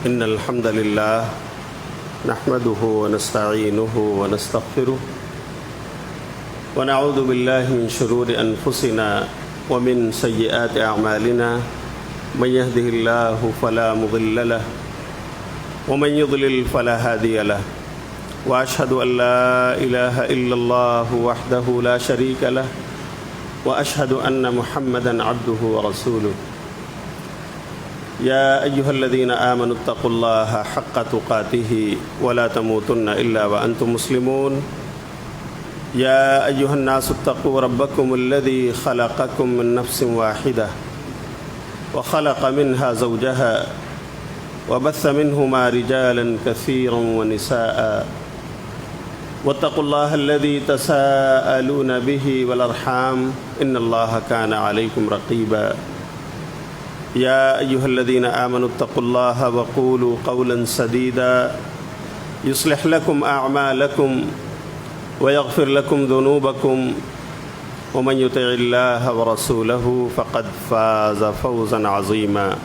إن الحمد لله نحمده ونستعينه ونستغفره ونعوذ بالله من شرور أنفسنا ومن سيئات أعمالنا من يهده الله فلا مضل له ومن يضلل فلا هادي له وأشهد أن لا إله إلا الله وحده لا شريك له وأشهد أن محمدًا عبده ورسوله يا أيها الذين آمنوا اتقوا الله حق تقاته ولا تموتن إلا وأنتم مسلمون يا أيها الناس اتقوا ربكم الذي خلقكم من نفس واحدة وخلق منها زوجها وبث منهما رجالا كثيرا ونساء واتقوا الله الذي تساءلون به والأرحام إن الله كان عليكم رقيبا يا أيها الذين آمنوا اتقوا الله وقولوا قولا سديدا يصلح لكم أعمالكم ويغفر لكم ذنوبكم ومن يطع الله ورسوله فقد فاز فوزا عظيما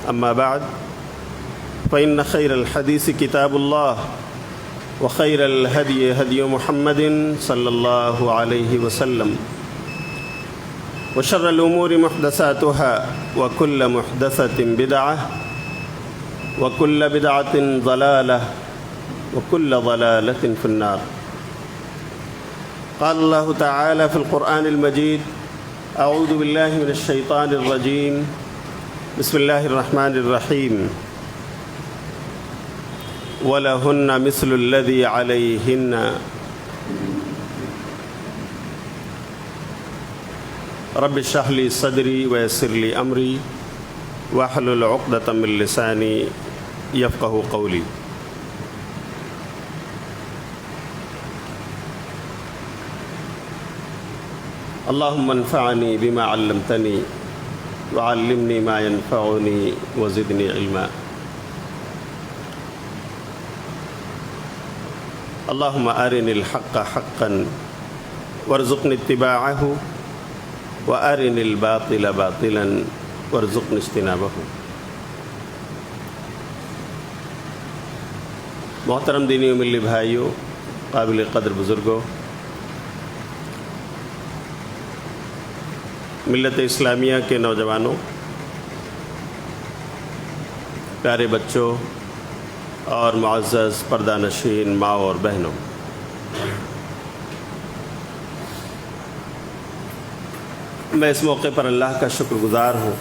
أما بعد فإن خير الحديث كتاب الله وخير الهدي هدي محمد صلى الله عليه وسلم وشر الأمور محدثاتها وكل محدثة بدعة وكل بدعة ضلالة وكل ضلالة في النار. قال الله تعالى في القرآن المجيد: أعوذ بالله من الشيطان الرجيم بسم الله الرحمن الرحيم وَلَهُنَّ مِثْلُ الَّذِي عَلَيْهِنَّ رب اشرح لي صدري ويسر لي أمري واحلل عقدة من لساني يفقهوا قولي. اللهم انفعني بما علمتني وعلمني ما ينفعني وزدني علما. اللهم أرني الحق حقا وارزقني اتباعه وأرني الباطل باطلا وارزقني اجتنابه. محترم دینی و ملی بھائیوں، قابل قدر بزرگوں، ملت اسلامیہ کے نوجوانوں، پیارے بچوں اور معزز پردہ نشین ماں اور بہنوں، میں اس موقع پر اللہ کا شکر گزار ہوں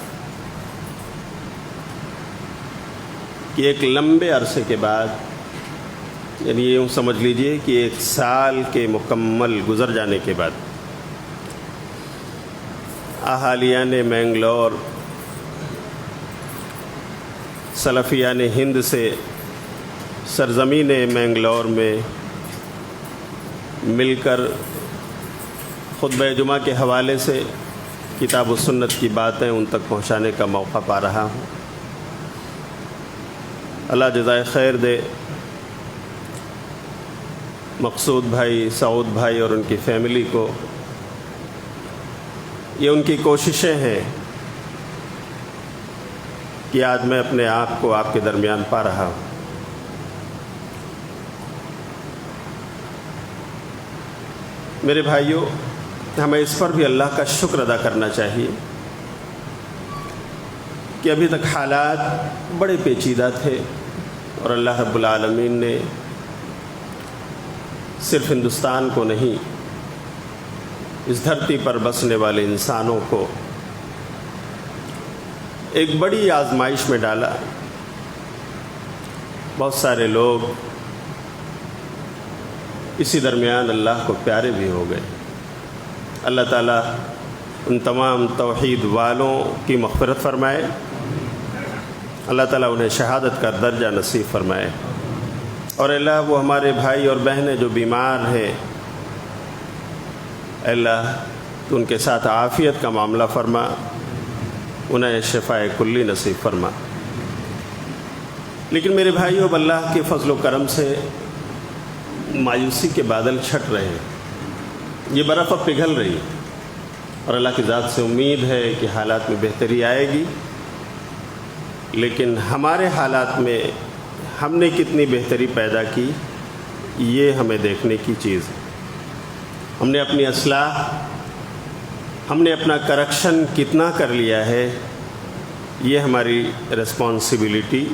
کہ ایک لمبے عرصے کے بعد، یعنی یوں سمجھ لیجئے کہ 1 سال کے مکمل گزر جانے کے بعد، اہالیان مینگلور، سلفیان ہند سے سرزمین مینگلور میں مل کر خطبہ جمعہ کے حوالے سے کتاب و سنت کی باتیں ان تک پہنچانے کا موقع پا رہا ہوں۔ اللہ جزائے خیر دے مقصود بھائی، سعود بھائی اور ان کی فیملی کو۔ یہ ان کی کوششیں ہیں کہ آج میں اپنے آپ کو آپ کے درمیان پا رہا ہوں۔ میرے بھائیوں، ہمیں اس پر بھی اللہ کا شکر ادا کرنا چاہیے کہ ابھی تک حالات بڑے پیچیدہ تھے اور اللہ رب العالمین نے صرف ہندوستان کو نہیں، اس دھرتی پر بسنے والے انسانوں کو ایک بڑی آزمائش میں ڈالا۔ بہت سارے لوگ اسی درمیان اللہ کو پیارے بھی ہو گئے۔ اللہ تعالیٰ ان تمام توحید والوں کی مغفرت فرمائے، اللہ تعالیٰ انہیں شہادت کا درجہ نصیب فرمائے، اور اللہ وہ ہمارے بھائی اور بہنیں جو بیمار ہیں، اللہ تو ان کے ساتھ عافیت کا معاملہ فرما، انہیں شفاء کلی نصیب فرما۔ لیکن میرے بھائیو، اب اللہ کے فضل و کرم سے مایوسی کے بادل چھٹ رہے ہیں، یہ برف اب پگھل رہی ہے، اور اللہ کی ذات سے امید ہے کہ حالات میں بہتری آئے گی، لیکن ہمارے حالات میں ہم نے کتنی بہتری پیدا کی، یہ ہمیں دیکھنے کی چیز ہے۔ ہم نے اپنی اصلاح، ہم نے اپنا کریکشن کتنا کر لیا ہے، یہ ہماری رسپانسبلٹی،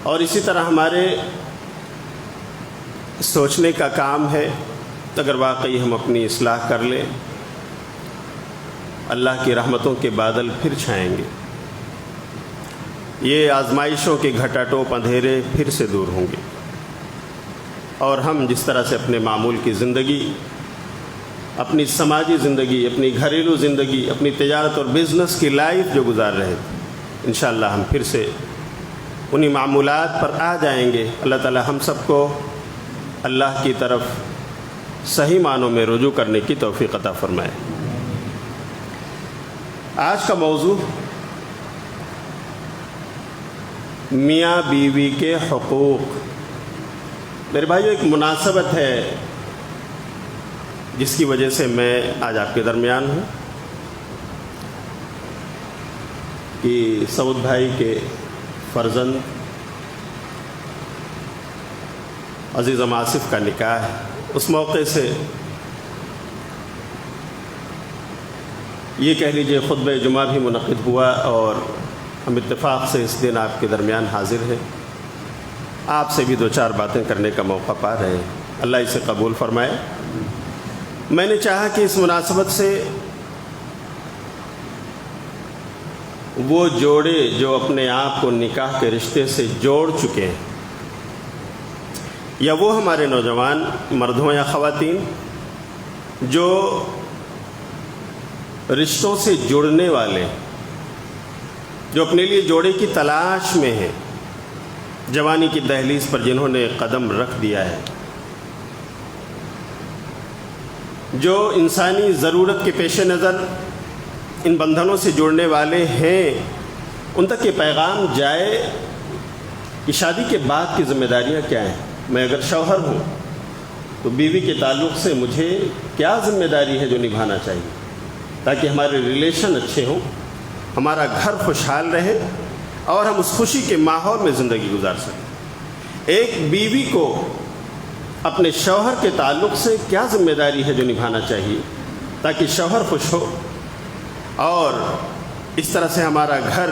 اور اسی طرح ہمارے سوچنے کا کام ہے۔ اگر واقعی ہم اپنی اصلاح کر لیں، اللہ کی رحمتوں کے بادل پھر چھائیں گے، یہ آزمائشوں کے گھٹا ٹوپ اندھیرے پھر سے دور ہوں گے، اور ہم جس طرح سے اپنے معمول کی زندگی، اپنی سماجی زندگی، اپنی گھریلو زندگی، اپنی تجارت اور بزنس کی لائف جو گزار رہے تھے، انشاءاللہ ہم پھر سے انہی معمولات پر آ جائیں گے۔ اللہ تعالی ہم سب کو اللہ کی طرف صحیح معنوں میں رجوع کرنے کی توفیق عطا فرمائے۔ آج کا موضوع میاں بیوی کے حقوق۔ میرے بھائیو، ایک مناسبت ہے جس کی وجہ سے میں آج آپ کے درمیان ہوں کہ سعود بھائی کے فرزند عزیزم آصف کا نکاح ہے۔ اس موقع سے یہ کہہ لیجئے خطبہ جمعہ بھی منعقد ہوا، اور ہم اتفاق سے اس دن آپ کے درمیان حاضر ہیں، آپ سے بھی دو چار باتیں کرنے کا موقع پا رہے ہیں۔ اللہ اسے قبول فرمائے۔ میں نے چاہا کہ اس مناسبت سے وہ جوڑے جو اپنے آپ کو نکاح کے رشتے سے جوڑ چکے ہیں، یا وہ ہمارے نوجوان مرد ہوں یا خواتین جو رشتوں سے جڑنے والے، جو اپنے لیے جوڑے کی تلاش میں ہیں، جوانی کی دہلیز پر جنہوں نے قدم رکھ دیا ہے، جو انسانی ضرورت کے پیش نظر ان بندھنوں سے جڑنے والے ہیں، ان تک یہ پیغام جائے کہ شادی کے بعد کی ذمہ داریاں کیا ہیں۔ میں اگر شوہر ہوں تو بیوی کے تعلق سے مجھے کیا ذمہ داری ہے جو نبھانا چاہیے، تاکہ ہمارے ریلیشن اچھے ہوں، ہمارا گھر خوشحال رہے، اور ہم اس خوشی کے ماحول میں زندگی گزار سکیں۔ ایک بیوی کو اپنے شوہر کے تعلق سے کیا ذمہ داری ہے جو نبھانا چاہیے، تاکہ شوہر خوش ہو، اور اس طرح سے ہمارا گھر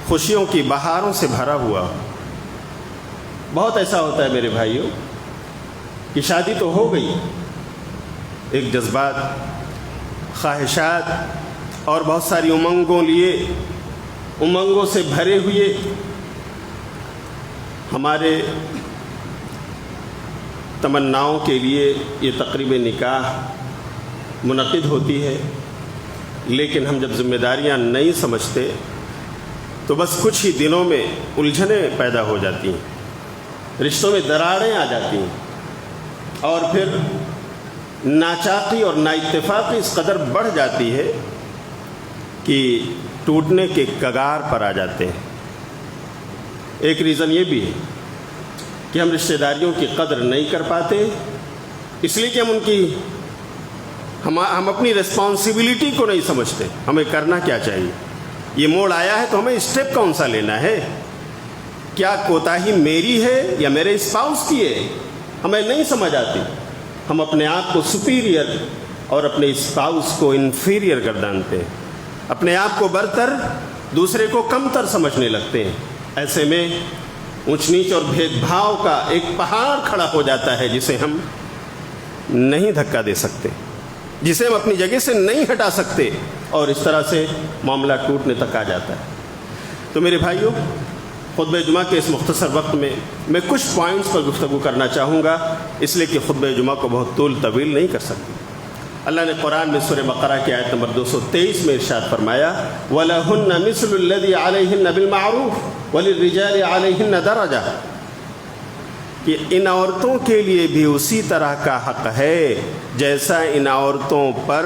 خوشیوں کی بہاروں سے بھرا ہوا ہو۔ بہت ایسا ہوتا ہے میرے بھائیوں کہ شادی تو ہو گئی، ایک جذبات، خواہشات اور بہت ساری امنگوں سے بھرے ہوئے ہمارے تمناؤں کے لیے یہ تقریب نکاح منعقد ہوتی ہے، لیکن ہم جب ذمہ داریاں نہیں سمجھتے تو بس کچھ ہی دنوں میں الجھنیں پیدا ہو جاتی ہیں، رشتوں میں دراڑیں آ جاتی ہیں، اور پھر ناچاقی اور نااتفاقی اس قدر بڑھ جاتی ہے کہ ٹوٹنے کے کگار پر آ جاتے ہیں۔ ایک ریزن یہ بھی ہے کہ ہم رشتہ داریوں کی قدر نہیں کر پاتے، اس لیے کہ ہم اپنی رسپانسبلٹی کو نہیں سمجھتے، ہمیں کرنا کیا چاہیے۔ یہ موڑ آیا ہے تو ہمیں اسٹیپ کون سا لینا ہے، کیا کوتاہی میری ہے یا میرے اسپاؤس کی ہے، ہمیں نہیں سمجھ آتی۔ ہم اپنے آپ کو سپیریئر اور اپنے اسپاؤس کو انفیریئر گردانتے ہیں، اپنے آپ کو برتر، دوسرے کو کمتر سمجھنے لگتے ہیں۔ ایسے میں اونچ نیچ اور بھید بھاؤ کا ایک پہاڑ کھڑا ہو جاتا ہے جسے ہم نہیں دھکا دے سکتے، جسے ہم اپنی جگہ سے نہیں ہٹا سکتے، اور اس طرح سے معاملہ ٹوٹنے تک آ جاتا ہے۔ تو میرے بھائیوں، خطبہ جمعہ کے اس مختصر وقت میں کچھ پوائنٹس پر گفتگو کرنا چاہوں گا، اس لیے کہ خطبہ جمعہ کو بہت طویل نہیں کر سکتی۔ اللہ نے قرآن میں سورہ بقرہ کی آیت نمبر 223 میں ارشاد فرمایا، وَلَهُنَّ مِثْلُ الَّذِي عَلَيْهِنَّ بِالْمَعْرُوفِ وَلِلرِّجَالِ عَلَيْهِنَّ دَرَجَةٌ، کہ ان عورتوں کے لیے بھی اسی طرح کا حق ہے جیسا ان عورتوں پر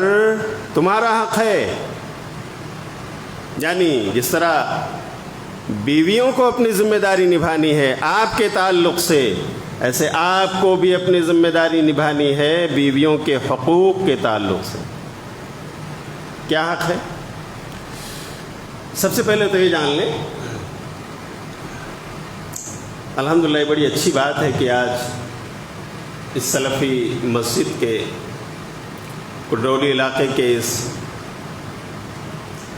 تمہارا حق ہے۔ یعنی جس طرح بیویوں کو اپنی ذمہ داری نبھانی ہے آپ کے تعلق سے، ایسے آپ کو بھی اپنی ذمہ داری نبھانی ہے بیویوں کے حقوق کے تعلق سے۔ کیا حق ہے؟ سب سے پہلے تو یہ جان لیں، الحمدللہ بڑی اچھی بات ہے کہ آج اس سلفی مسجد کے کڈرولی علاقے کے اس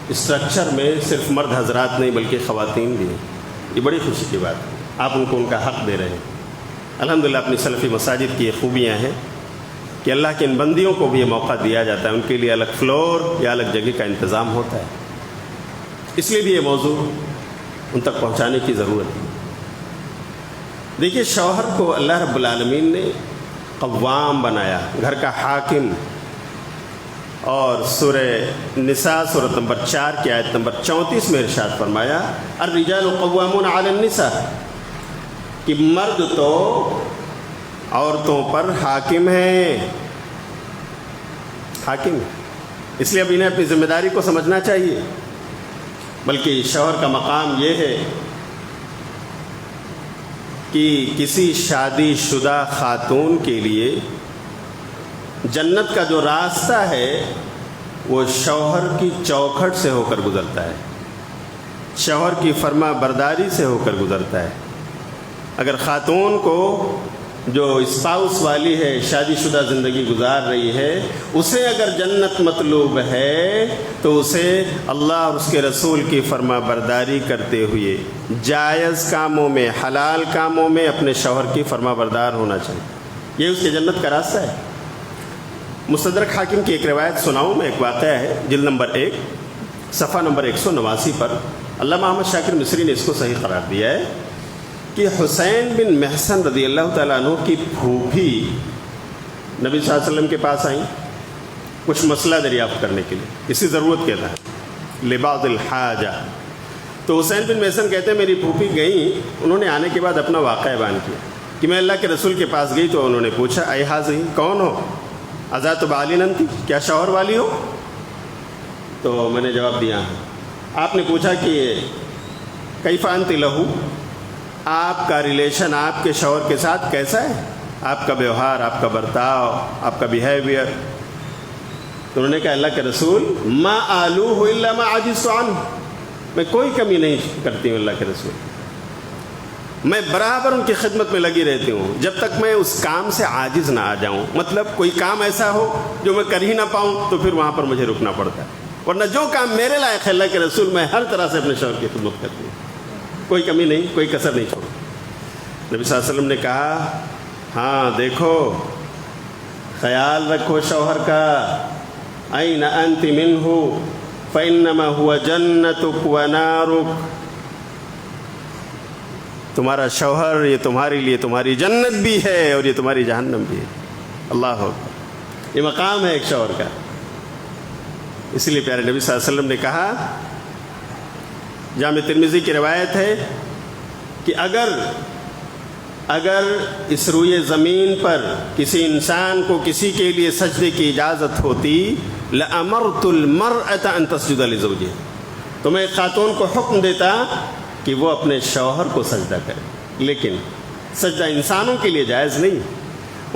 اسٹرکچر میں صرف مرد حضرات نہیں بلکہ خواتین بھی ہیں. یہ بڑی خوشی کی بات ہے، آپ ان کو ان کا حق دے رہے ہیں. الحمدللہ اپنی سلفی مساجد کی یہ خوبیاں ہیں کہ اللہ کے ان بندیوں کو بھی یہ موقع دیا جاتا ہے، ان کے لیے الگ فلور یا الگ جگہ کا انتظام ہوتا ہے. اس لیے بھی یہ موضوع ان تک پہنچانے کی ضرورت ہے. دیکھیے، شوہر کو اللہ رب العالمین نے قوام بنایا، گھر کا حاکم. اور سورہ نساء سورۃ نمبر 4 کی آیت نمبر 34 میں ارشاد فرمایا، الرجال قوامون علی النساء، کہ مرد تو عورتوں پر حاکم ہیں. حاکم، اس لیے اب انہیں اپنی ذمہ داری کو سمجھنا چاہیے. بلکہ شوہر کا مقام یہ ہے کہ کسی شادی شدہ خاتون کے لیے جنت کا جو راستہ ہے وہ شوہر کی چوکھٹ سے ہو کر گزرتا ہے، شوہر کی فرما برداری سے ہو کر گزرتا ہے. اگر خاتون کو جو اسپاؤس والی ہے، شادی شدہ زندگی گزار رہی ہے، اسے اگر جنت مطلوب ہے تو اسے اللہ اور اس کے رسول کی فرما برداری کرتے ہوئے جائز کاموں میں، حلال کاموں میں اپنے شوہر کی فرما بردار ہونا چاہیے. یہ اس کے جنت کا راستہ ہے. مستدرک حاکم کی ایک روایت سناؤں میں. ایک واقعہ ہے، جلد نمبر 1 صفحہ نمبر 189 پر. علامہ احمد شاکر مصری نے اس کو صحیح قرار دیا ہے کہ حسین بن محسن رضی اللہ تعالیٰ عنہ کی پھوپھی نبی صلی اللہ علیہ وسلم کے پاس آئیں کچھ مسئلہ دریافت کرنے کے لیے، اسی ضرورت کے تحت، لبعض الحاجہ. تو حسین بن محسن کہتے ہیں میری پھوپھی گئیں، انہوں نے آنے کے بعد اپنا واقعہ بیان کیا کہ میں اللہ کے رسول کے پاس گئی تو انہوں نے پوچھا، اے حاضرین، کون ہو؟ اذات بعالن انتی، کیا شوہر والی ہو؟ تو میں نے جواب دیا ہاں. آپ نے پوچھا کہ کیف انت لہو، آپ کا ریلیشن آپ کے شوہر کے ساتھ کیسا ہے، آپ کا ویوہار، آپ کا برتاؤ، آپ کا بیہیویئر؟ تو انہوں نے کہا، اللہ کے رسول، ما آلوہ الا ما عجزت عنہ، میں کوئی کمی نہیں کرتی ہوں اللہ کے رسول، میں برابر ان کی خدمت میں لگی رہتی ہوں جب تک میں اس کام سے عاجز نہ آ جاؤں. مطلب کوئی کام ایسا ہو جو میں کر ہی نہ پاؤں تو پھر وہاں پر مجھے رکنا پڑتا ہے، ورنہ جو کام میرے لائق ہے اللہ کے رسول میں ہر طرح سے اپنے شوہر کی خدمت کرتی ہوں، کوئی کمی نہیں، کوئی کسر نہیں چھوڑ. نبی صلی اللہ علیہ وسلم نے کہا، ہاں دیکھو، خیال رکھو شوہر کا، این انت منہ فانما هو جنتک ونارک، تمہارا شوہر یہ تمہارے لیے تمہاری جنت بھی ہے اور یہ تمہاری جہنم بھی ہے. اللہ اکبر، یہ مقام ہے ایک شوہر کا. اس لیے پیارے نبی صلی اللہ علیہ وسلم نے کہا، جامع ترمذی کی روایت ہے کہ اگر اس روئے زمین پر کسی انسان کو کسی کے لیے سجدے کی اجازت ہوتی، لَأَمَرْتُ الْمَرْأَةَ أَن تَسْجُدَ لِزَوْجِهَا، تو میں ایک خاتون کو حکم دیتا کہ وہ اپنے شوہر کو سجدہ کرے. لیکن سجدہ انسانوں کے لیے جائز نہیں.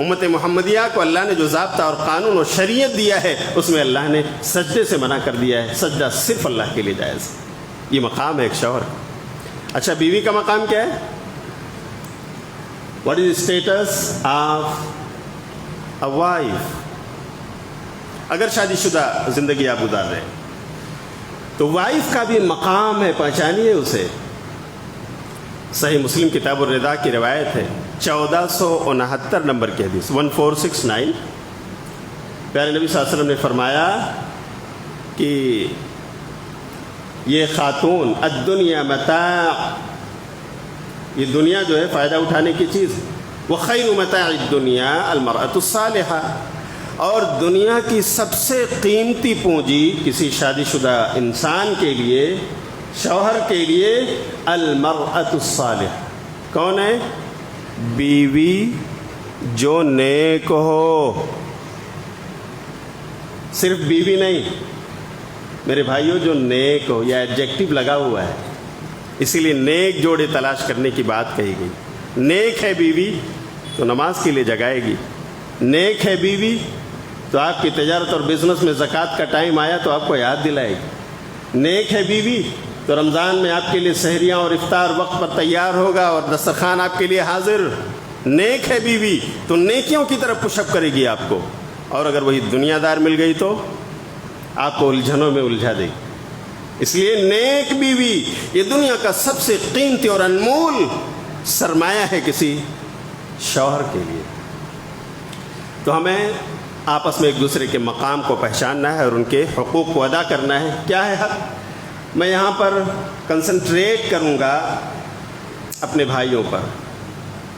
امت محمدیہ کو اللہ نے جو ضابطہ اور قانون اور شریعت دیا ہے اس میں اللہ نے سجدے سے منع کر دیا ہے. سجدہ صرف اللہ کے لیے جائز. یہ مقام ہے ایک شوہر کا. اچھا، بیوی کا مقام کیا ہے؟ What is status of a wife? اگر شادی شدہ زندگی آپ گزار رہے ہیں تو وائف کا بھی مقام ہے، پہچانیے اسے. صحیح مسلم کتاب الرضا کی روایت ہے، 1469 نمبر کی حدیث، 1469. پیارے نبی صلی اللہ علیہ وسلم نے فرمایا کہ یہ خاتون، الدنیا متاع، یہ دنیا جو ہے فائدہ اٹھانے کی چیز ہے. وخیر متاع الدنیا المرأة الصالحہ، اور دنیا کی سب سے قیمتی پونجی کسی شادی شدہ انسان کے لیے، شوہر کے لیے، المرأة الصالحہ. کون ہے؟ بیوی جو نیک ہو. صرف بیوی نہیں میرے بھائیوں، جو نیک ہو. یہ ایڈجیکٹو لگا ہوا ہے، اسی لیے نیک جوڑے تلاش کرنے کی بات کہی گئی. نیک ہے بیوی تو نماز کے لیے جگائے گی. نیک ہے بیوی تو آپ کی تجارت اور بزنس میں زکوٰۃ کا ٹائم آیا تو آپ کو یاد دلائے گی. نیک ہے بیوی تو رمضان میں آپ کے لیے سحریاں اور افطار وقت پر تیار ہوگا اور دسترخوان آپ کے لیے حاضر. نیک ہے بیوی تو نیکیوں کی طرف پش اپ کرے گی آپ کو، اور اگر وہی دنیا دار مل گئی تو آپ کو الجھنوں میں الجھا دے گی. اس لیے نیک بیوی یہ دنیا کا سب سے قیمتی اور انمول سرمایہ ہے کسی شوہر کے لیے. تو ہمیں آپس میں ایک دوسرے کے مقام کو پہچاننا ہے اور ان کے حقوق کو ادا کرنا ہے. کیا ہے حق؟ میں یہاں پر کنسنٹریٹ کروں گا اپنے بھائیوں پر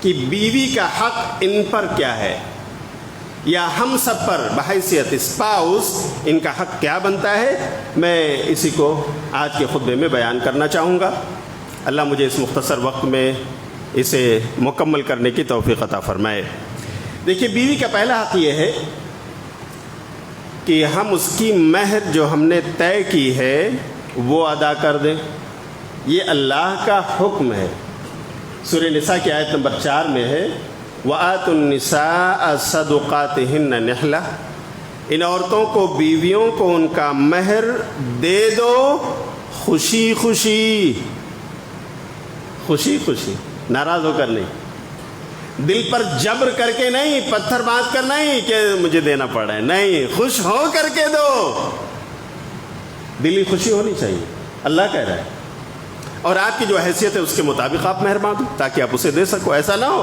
کہ بیوی کا حق ان پر کیا ہے، یا ہم سب پر بحیثیت اسپاؤس ان کا حق کیا بنتا ہے. میں اسی کو آج کے خطبے میں بیان کرنا چاہوں گا. اللہ مجھے اس مختصر وقت میں اسے مکمل کرنے کی توفیق عطا فرمائے. دیکھیے، بیوی کا پہلا حق یہ ہے کہ ہم اس کی مہر جو ہم نے طے کی ہے وہ ادا کر دیں. یہ اللہ کا حکم ہے. سورہ نساء کی آیت نمبر 4 میں ہے وَآتُوا النِّسَاءَ صَدُقَاتِهِنَّ نِحْلَةً، ان عورتوں کو، بیویوں کو ان کا مہر دے دو خوشی خوشی. خوشی خوشی، ناراض ہو کر نہیں، دل پر جبر کر کے نہیں، پتھر باندھ کر نہیں کہ مجھے دینا پڑ رہا ہے، نہیں، خوش ہو کر کے دو. دلی خوشی ہونی چاہیے، اللہ کہہ رہا ہے. اور آپ کی جو حیثیت ہے اس کے مطابق آپ مہر باندھو تاکہ آپ اسے دے سکو. ایسا نہ ہو،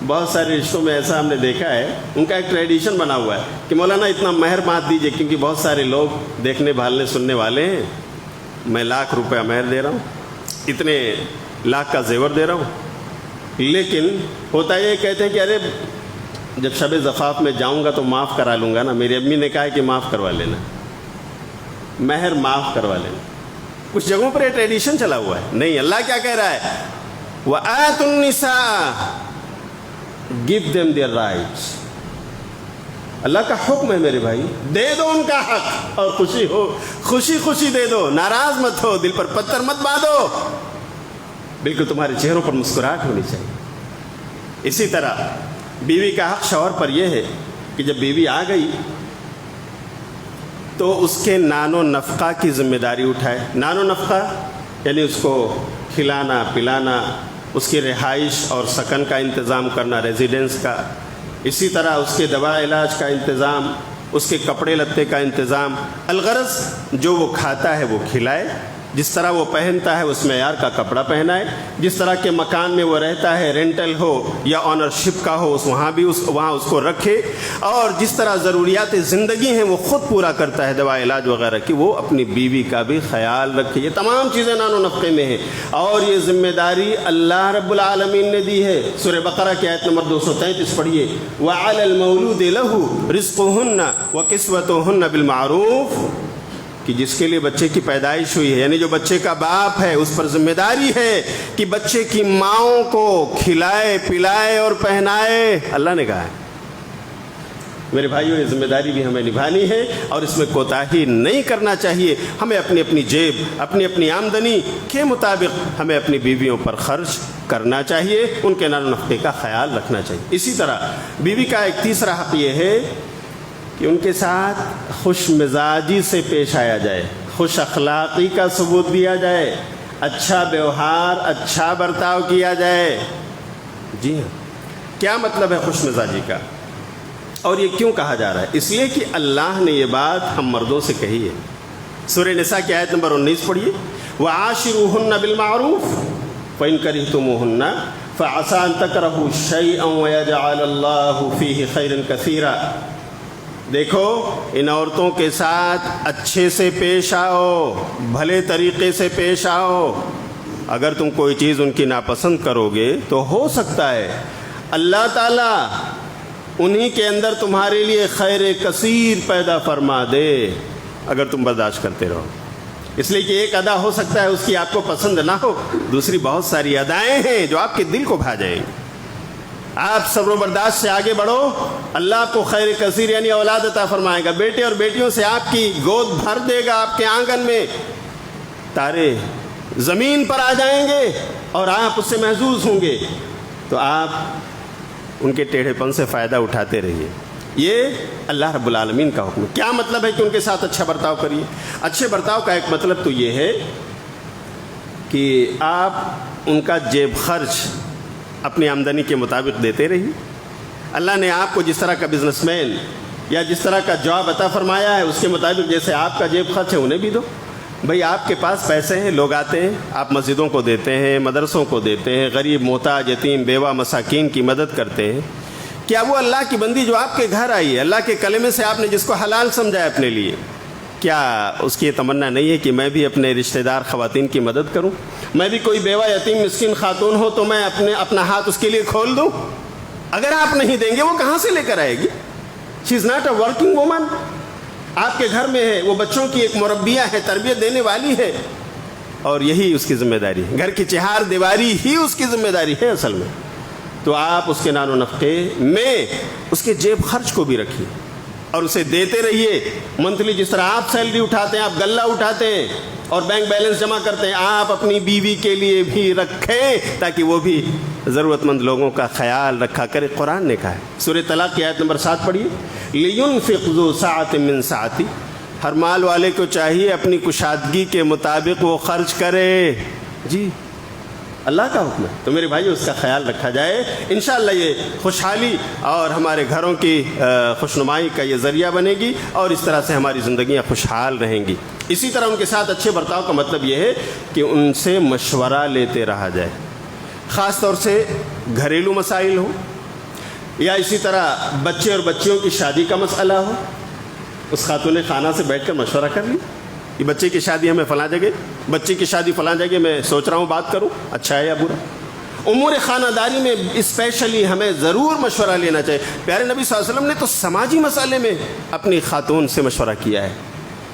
بہت سارے رشتوں میں ایسا ہم نے دیکھا ہے، ان کا ایک ٹریڈیشن بنا ہوا ہے کہ مولانا اتنا مہر باندھ دیجئے، کیونکہ بہت سارے لوگ دیکھنے بھالنے سننے والے ہیں. میں ₹1,00,000 مہر دے رہا ہوں، اتنے لاکھ کا زیور دے رہا ہوں. لیکن ہوتا یہ کہتے ہیں کہ ارے جب شب زفاف میں جاؤں گا تو معاف کرا لوں گا نا، میری امی نے کہا ہے کہ معاف کروا لینا، مہر معاف کروا لینا. کچھ جگہوں پر یہ ٹریڈیشن چلا ہوا ہے. نہیں، اللہ کیا کہہ رہا ہے؟ وَآتُوا النِّسَاءَ give them their rights. اللہ کا حکم ہے میرے بھائی، دے دو ان کا حق، اور خوشی ہو، خوشی خوشی دے دو، ناراض مت ہو، دل پر پتھر مت باندھو، بالکل تمہارے چہروں پر مسکراہٹ ہونی چاہیے. اسی طرح بیوی کا حق شوہر پر یہ ہے کہ جب بیوی آ گئی تو اس کے نان و نفقہ کی ذمہ داری اٹھائے. نان و نفقہ یعنی اس کو کھلانا پلانا، اس کی رہائش اور سکن کا انتظام کرنا، ریزیڈنس کا. اسی طرح اس کے دوا علاج کا انتظام، اس کے کپڑے لتے کا انتظام. الغرض جو وہ کھاتا ہے وہ کھلائے، جس طرح وہ پہنتا ہے اس معیار کا کپڑا پہنائے، جس طرح کے مکان میں وہ رہتا ہے، رینٹل ہو یا آنرشپ کا ہو، وہاں اس کو رکھے، اور جس طرح ضروریات زندگی ہیں وہ خود پورا کرتا ہے، دوا علاج وغیرہ کی، وہ اپنی بیوی کا بھی خیال رکھے. یہ تمام چیزیں نان و نفقے میں ہیں، اور یہ ذمہ داری اللہ رب العالمین نے دی ہے. سورہ بقرہ کی آیت نمبر 233 پڑھیے وَعَلَى الْمَوْلُودِ لَهُ رِزْقُهُنَّ وَكِسْوَتُهُنَّ بِالْمَعْرُوفِ، کہ جس کے لیے بچے کی پیدائش ہوئی ہے، یعنی جو بچے کا باپ ہے، اس پر ذمہ داری ہے کہ بچے کی ماؤں کو کھلائے پلائے اور پہنائے. اللہ نے کہا ہے. میرے بھائیوں، یہ ذمہ داری بھی ہمیں نبھانی ہے اور اس میں کوتاہی نہیں کرنا چاہیے. ہمیں اپنی اپنی جیب، اپنی آمدنی کے مطابق ہمیں اپنی بیویوں پر خرچ کرنا چاہیے، ان کے نان و نفقے کا خیال رکھنا چاہیے. اسی طرح بیوی کا ایک تیسرا حق یہ ہے کہ ان کے ساتھ خوش مزاجی سے پیش آیا جائے، خوش اخلاقی کا ثبوت دیا جائے، اچھا ویوہار، اچھا برتاؤ کیا جائے. جی ہاں، کیا مطلب ہے خوش مزاجی کا، اور یہ کیوں کہا جا رہا ہے؟ اس لیے کہ اللہ نے یہ بات ہم مردوں سے کہی ہے. سورہ نساء کی آیت نمبر 19 پڑھیے وَعَاشِرُوهُنَّ بِالْمَعْرُوفِ فَإِنْ كَرِهْتُمُوهُنَّ فَعَسَىٰ أَن تَكْرَهُوا شَيْئًا وَيَجْعَلَ اللَّهُ فِيهِ خَيْرًا كَثِيرًا. دیکھو، ان عورتوں کے ساتھ اچھے سے پیش آؤ، بھلے طریقے سے پیش آؤ. اگر تم کوئی چیز ان کی ناپسند کرو گے تو ہو سکتا ہے اللہ تعالیٰ انہی کے اندر تمہارے لیے خیر کثیر پیدا فرما دے اگر تم برداشت کرتے رہو. اس لیے کہ ایک ادا ہو سکتا ہے اس کی آپ کو پسند نہ ہو، دوسری بہت ساری ادائیں ہیں جو آپ کے دل کو بھا جائیں گی. آپ صبر و برداشت سے آگے بڑھو، اللہ آپ کو خیر کثیر یعنی اولاد عطا فرمائے گا. بیٹے اور بیٹیوں سے آپ کی گود بھر دے گا. آپ کے آنگن میں تارے زمین پر آ جائیں گے اور آپ اس سے محظوظ ہوں گے. تو آپ ان کے ٹیڑھے پن سے فائدہ اٹھاتے رہیے. یہ اللہ رب العالمین کا حکم ہے. کیا مطلب ہے کہ ان کے ساتھ اچھا برتاؤ کریے؟ اچھے برتاؤ کا ایک مطلب تو یہ ہے کہ آپ ان کا جیب خرچ اپنی آمدنی کے مطابق دیتے رہیے۔ اللہ نے آپ کو جس طرح کا بزنس مین یا جس طرح کا جاب عطا فرمایا ہے اس کے مطابق جیسے آپ کا جیب خرچ ہے انہیں بھی دو۔ بھئی آپ کے پاس پیسے ہیں، لوگ آتے ہیں، آپ مسجدوں کو دیتے ہیں، مدرسوں کو دیتے ہیں، غریب محتاج یتیم بیوہ مساکین کی مدد کرتے ہیں۔ کیا وہ اللہ کی بندی جو آپ کے گھر آئی ہے، اللہ کے کلمے سے آپ نے جس کو حلال سمجھا ہے اپنے لیے، کیا اس کی یہ تمنا نہیں ہے کہ میں بھی اپنے رشتہ دار خواتین کی مدد کروں؟ میں بھی کوئی بیوہ یتیم مسکین خاتون ہو تو میں اپنا ہاتھ اس کے لیے کھول دوں؟ اگر آپ نہیں دیں گے وہ کہاں سے لے کر آئے گی؟ She is not a working woman, آپ کے گھر میں ہے، وہ بچوں کی ایک مربیہ ہے، تربیت دینے والی ہے، اور یہی اس کی ذمہ داری ہے۔ گھر کی چہار دیواری ہی اس کی ذمہ داری ہے اصل میں۔ تو آپ اس کے نان و نفقے میں اس کے جیب خرچ کو بھی رکھیے اور اسے دیتے رہیے۔ منتھلی جس طرح آپ سیلری اٹھاتے ہیں، آپ غلہ اٹھاتے ہیں اور بینک بیلنس جمع کرتے ہیں، آپ اپنی بیوی کے لیے بھی رکھیں تاکہ وہ بھی ضرورت مند لوگوں کا خیال رکھا کرے۔ قرآن نے کہا ہے، سورہ طلاق کی آیت نمبر 7 پڑھیے، لِيُنْفِقْ ذُو سَعَةٍ مِّن سَعَتِهِ، ہر مال والے کو چاہیے اپنی کشادگی کے مطابق وہ خرچ کرے۔ جی اللہ کا حکم ہے، تو میرے بھائی اس کا خیال رکھا جائے۔ انشاءاللہ یہ خوشحالی اور ہمارے گھروں کی خوشنمائی کا یہ ذریعہ بنے گی اور اس طرح سے ہماری زندگیاں خوشحال رہیں گی۔ اسی طرح ان کے ساتھ اچھے برتاؤ کا مطلب یہ ہے کہ ان سے مشورہ لیتے رہا جائے، خاص طور سے گھریلو مسائل ہوں یا اسی طرح بچے اور بچیوں کی شادی کا مسئلہ ہو، اس خاتون خانہ سے بیٹھ کر مشورہ کر لی کہ بچے کی شادی ہمیں فلاں جگہ، بچے کی شادی فلاں جگہ میں سوچ رہا ہوں بات کروں، اچھا ہے یا برا۔ امور خانہ داری میں اسپیشلی ہمیں ضرور مشورہ لینا چاہیے۔ پیارے نبی صلی اللہ علیہ وسلم نے تو سماجی مسئلے میں اپنی خاتون سے مشورہ کیا ہے۔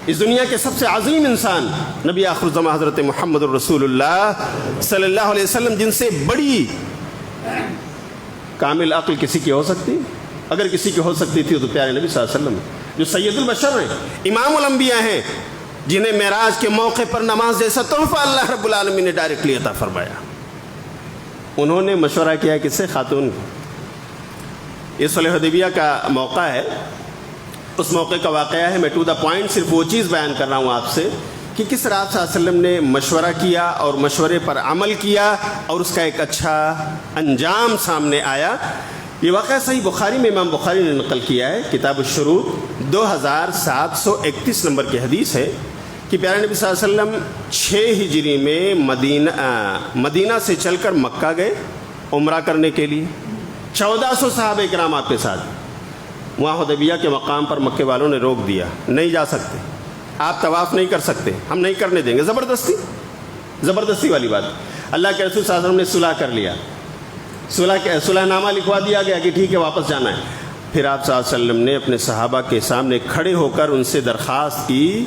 اس دنیا کے سب سے عظیم انسان نبی آخر الزمان حضرت محمد الرسول اللہ صلی اللہ علیہ وسلم، جن سے بڑی کامل عقل کسی کی ہو سکتی، اگر کسی کی ہو سکتی تھی تو پیارے نبی صلی اللہ علیہ وسلم جو سید البشر ہیں، امام الانبیاء ہیں، جنہیں معراج کے موقع پر نماز جیسا تحفہ اللہ رب العالمین نے ڈائریکٹلی عطا فرمایا، انہوں نے مشورہ کیا کس سے؟ خاتون کو۔ یہ صلح حدیبیہ کا موقع ہے، اس موقع کا واقعہ ہے۔ میں ٹو دا پوائنٹ صرف وہ چیز بیان کر رہا ہوں آپ سے کہ کس طرح آپ صلی اللہ علیہ وسلم نے مشورہ کیا اور مشورے پر عمل کیا اور اس کا ایک اچھا انجام سامنے آیا۔ یہ واقعہ صحیح بخاری میں امام بخاری نے نقل کیا ہے، کتاب الشروط 2731 نمبر کی حدیث ہے کہ پیارے نبی صلی اللہ علیہ وسلم 6 ہجری میں مدینہ سے چل کر مکہ گئے عمرہ کرنے کے لیے۔ 1400 صحابہ کرام آپ کے ساتھ۔ وہاں حدیبیہ کے مقام پر مکے والوں نے روک دیا، نہیں جا سکتے، آپ طواف نہیں کر سکتے، ہم نہیں کرنے دیں گے۔ زبردستی والی بات۔ اللہ کے رسول صلی اللہ علیہ وسلم نے صلح کر لیا، صلح نامہ لکھوا دیا گیا کہ ٹھیک ہے واپس جانا ہے۔ پھر آپ صلی اللہ علیہ وسلم نے اپنے صحابہ کے سامنے کھڑے ہو کر ان سے درخواست کی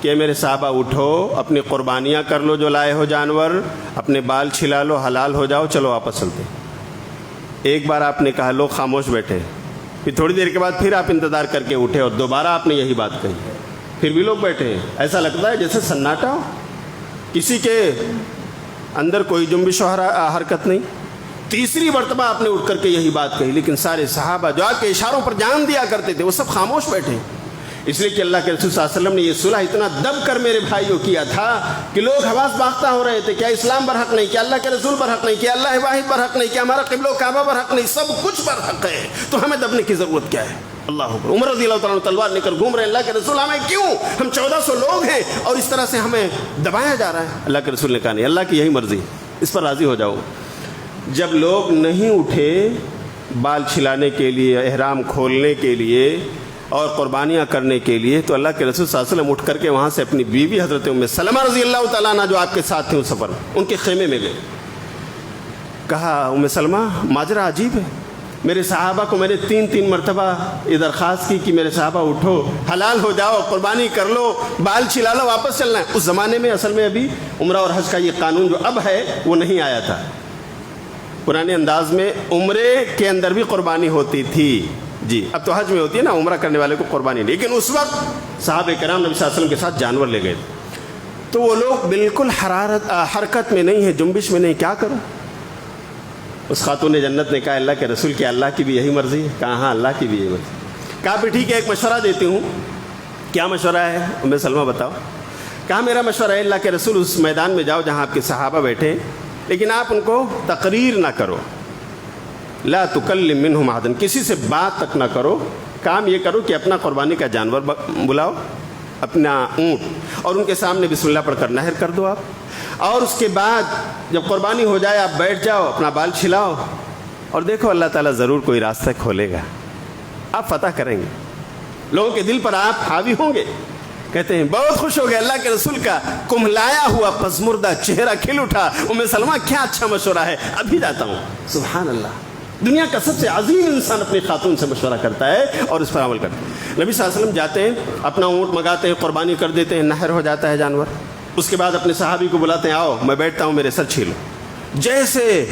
کہ میرے صحابہ اٹھو، اپنی قربانیاں کر لو جو لائے ہو جانور، اپنے بال چھلا لو، حلال ہو جاؤ، چلو واپس چلتے۔ ایک بار آپ نے کہا، لوگ خاموش بیٹھے، پھر تھوڑی دیر کے بعد پھر آپ انتظار کر کے اٹھے اور دوبارہ آپ نے یہی بات کہی، پھر بھی لوگ بیٹھے ہیں۔ ایسا لگتا ہے جیسے سناٹا ہو، کسی کے اندر کوئی جنبش و حرکت نہیں۔ تیسری مرتبہ آپ نے اٹھ کر کے یہی بات کہی، لیکن سارے صحابہ جو آپ کے اشاروں پر جان دیا کرتے تھے وہ سب خاموش بیٹھے، اس لیے کہ اللہ کے رسول صلی اللہ علیہ وسلم نے یہ صلح اتنا دب کر میرے بھائیوں کیا تھا کہ لوگ حواس باختہ ہو رہے تھے، کیا اسلام پر حق نہیں، کیا اللہ کے رسول پر حق نہیں، کیا اللہ واحد پر حق نہیں، کیا ہمارا قبلہ و کعبہ پر حق نہیں، سب کچھ پر حق ہے، تو ہمیں دبنے کی ضرورت کیا ہے؟ اللہ اکبر۔ عمر رضی اللہ تعالیٰ تلوار لے کر گھوم رہے ہیں، اللہ کے رسول ہمیں کیوں، ہم 1400 لوگ ہیں اور اس طرح سے ہمیں دبایا جا رہا ہے۔ اللہ کے رسول نے کہا نہیں، اللہ کی یہی مرضی، اس پر راضی ہو جاؤ۔ جب لوگ نہیں اٹھے بال چھلانے کے لیے، احرام کھولنے کے لیے اور قربانیاں کرنے کے لیے، تو اللہ کے رسول صلی اللہ علیہ وسلم اٹھ کر کے وہاں سے اپنی بیوی حضرت ام سلمہ رضی اللہ تعالیٰ عنہ جو آپ کے ساتھ تھے اس سفر میں، ان کے خیمے میں گئے۔ کہا، ام سلمہ ماجرا عجیب ہے، میرے صحابہ کو میں نے 3 مرتبہ یہ درخواست کی کہ میرے صحابہ اٹھو، حلال ہو جاؤ، قربانی کر لو، بال چھلا لو، واپس چلنا ہے۔ اس زمانے میں اصل میں ابھی عمرہ اور حج کا یہ قانون جو اب ہے وہ نہیں آیا تھا۔ پرانے انداز میں عمرے کے اندر بھی قربانی ہوتی تھی، جی اب تو حج میں ہوتی ہے نا، عمرہ کرنے والے کو قربانی نہیں، لیکن اس وقت صحابہ کرام نبی صلی اللہ علیہ وسلم کے ساتھ جانور لے گئے تو وہ لوگ بالکل حرکت میں نہیں ہے، جنبش میں نہیں، کیا کروں؟ اس خاتون جنت نے کہا، اللہ کے رسول کیا اللہ کی بھی یہی مرضی ہے؟ کہا ہاں اللہ کی بھی یہی مرضی۔ کہا پھر ٹھیک ہے، ایک مشورہ دیتی ہوں۔ کیا مشورہ ہے ام سلمہ بتاؤ؟ کہا میرا مشورہ ہے اللہ کے رسول اس میدان میں جاؤ جہاں آپ کے صحابہ بیٹھے، لیکن آپ ان کو تقریر نہ کرو، لا تکلم منہم احدا، کسی سے بات تک نہ کرو، کام یہ کرو کہ اپنا قربانی کا جانور بلاؤ، اپنا اونٹ، اور ان کے سامنے بسم اللہ پڑھ کر نہر کر دو آپ، اور اس کے بعد جب قربانی ہو جائے آپ بیٹھ جاؤ، اپنا بال چھلاؤ، اور دیکھو اللہ تعالیٰ ضرور کوئی راستہ کھولے گا، آپ فتح کریں گے، لوگوں کے دل پر آپ حاوی ہوں گے۔ کہتے ہیں بہت خوش ہو گئے، اللہ کے رسول کا کملایا ہوا پزمردہ چہرہ کھل اٹھا، سلمہ کیا اچھا مشورہ ہے، ابھی جاتا ہوں۔ سبحان اللہ، دنیا کا سب سے عظیم انسان اپنی خاتون سے مشورہ کرتا ہے اور اس پر عمل کرتا ہے۔ نبی صلی اللہ علیہ وسلم جاتے ہیں، اپنا اونٹ منگاتے ہیں، قربانی کر دیتے ہیں، نہر ہو جاتا ہے جانور، اس کے بعد اپنے صحابی کو بلاتے ہیں، آؤ میں بیٹھتا ہوں، میرے سر چھیلو۔ جیسے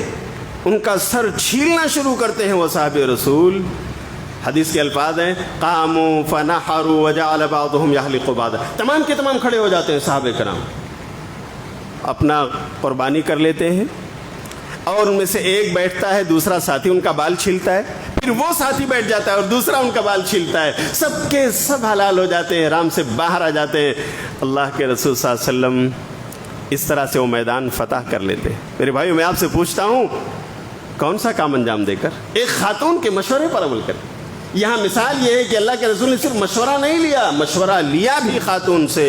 ان کا سر چھیلنا شروع کرتے ہیں وہ صحابی رسول، حدیث کے الفاظ ہیں قاموا فنحروا وجعل بعضهم يحلق بعضا، تمام کے تمام کھڑے ہو جاتے ہیں صحابہ کرام، اپنا قربانی کر لیتے ہیں، اور ان میں سے ایک بیٹھتا ہے، دوسرا ساتھی ان کا بال چھیلتا ہے، پھر وہ ساتھی بیٹھ جاتا ہے اور دوسرا ان کا بال چھیلتا ہے، سب کے سب حلال ہو جاتے ہیں، حرام سے باہر آ جاتے ہیں۔ اللہ کے رسول صلی اللہ علیہ وسلم اس طرح سے وہ میدان فتح کر لیتے ہیں۔ میرے بھائیو، میں آپ سے پوچھتا ہوں کون سا کام انجام دے کر ایک خاتون کے مشورے پر عمل کریں۔ یہاں مثال یہ ہے کہ اللہ کے رسول نے صرف مشورہ نہیں لیا، مشورہ لیا بھی خاتون سے،